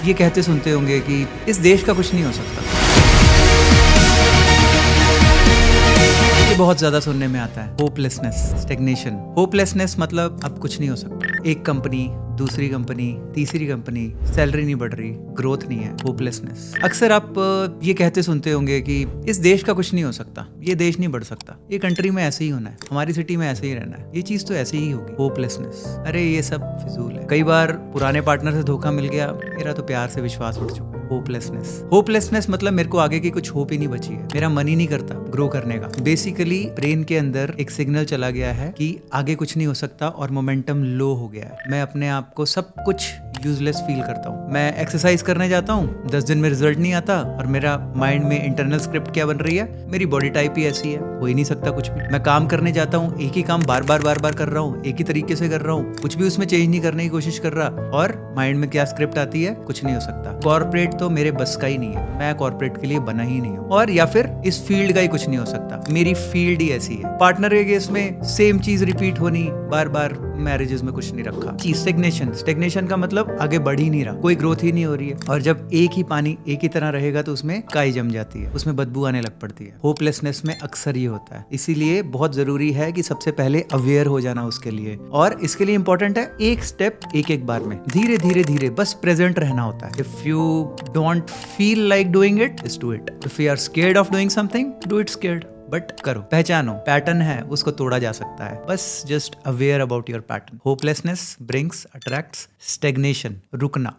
ये कहते सुनते होंगे कि इस देश का कुछ नहीं हो सकता। ये बहुत ज्यादा सुनने में आता है। Hopelessness, stagnation. होपलेसनेस मतलब अब कुछ नहीं हो सकता। एक कंपनी, दूसरी कंपनी, तीसरी कंपनी, सैलरी नहीं बढ़ रही, ग्रोथ नहीं है, होपलेसनेस। अक्सर आप ये कहते सुनते होंगे कि इस देश का कुछ नहीं हो सकता, ये देश नहीं बढ़ सकता, ये कंट्री में ऐसे ही होना है, हमारी सिटी में ऐसे ही रहना है, ये चीज तो ऐसे ही होगी। होपलेसनेस। अरे ये सब फिजूल है। कई बार पुराने पार्टनर से धोखा मिल गया, मेरा तो प्यार से विश्वास उठ चुका है। होपलेसनेस। होपलेसनेस मतलब मेरे को आगे की कुछ होप ही नहीं बची है, मेरा मन ही नहीं करता ग्रो करने का। बेसिकली ब्रेन के अंदर एक सिग्नल चला गया है कि आगे कुछ नहीं हो सकता और मोमेंटम लो हो गया है। मैं अपने आप को सब कुछ यूजलेस फील करता हूँ। मैं एक्सरसाइज करने जाता हूँ, 10 दिन में रिजल्ट नहीं आता और मेरा माइंड में इंटरनल स्क्रिप्ट क्या बन रही है, मेरी बॉडी टाइप ही ऐसी है, हो ही नहीं सकता कुछ भी। मैं काम करने जाता हूँ, एक ही काम बार बार कर रहा हूँ, एक ही तरीके से कर रहा हूँ, कुछ भी उसमें चेंज नहीं करने की कोशिश कर रहा और माइंड में क्या स्क्रिप्ट आती है, कुछ नहीं हो सकता। कॉर्पोरेट तो मेरे बस का ही नहीं है, मैं कॉर्पोरेट के लिए बना ही नहीं हूँ। और या फिर इस फील्ड का ही कुछ नहीं हो सकता, मेरी फील्ड ही ऐसी है। पार्टनर के केस में सेम चीज रिपीट होनी बार बार, मैरिजेस में कुछ नहीं रखा। स्टेग्नेशन। स्टेग्नेशन का मतलब आगे बढ़ ही नहीं रहा, कोई ग्रोथ ही नहीं हो रही है। और जब एक ही पानी एक ही तरह रहेगा तो उसमें काई जम जाती है, उसमें बदबू आने लग पड़ती है। होपलेसनेस में अक्सर ये होता है। इसीलिए बहुत जरूरी है कि सबसे पहले अवेयर हो जाना उसके लिए। और इसके लिए इंपॉर्टेंट है एक स्टेप एक बार में, धीरे धीरे धीरे, बस प्रेजेंट रहना होता है। If you don't feel like doing it, just do it. If you are scared of doing something, do it scared, but करो। पहचानो पैटर्न है, उसको तोड़ा जा सकता है। बस just aware about your pattern. Hopelessness brings attracts stagnation, रुकना।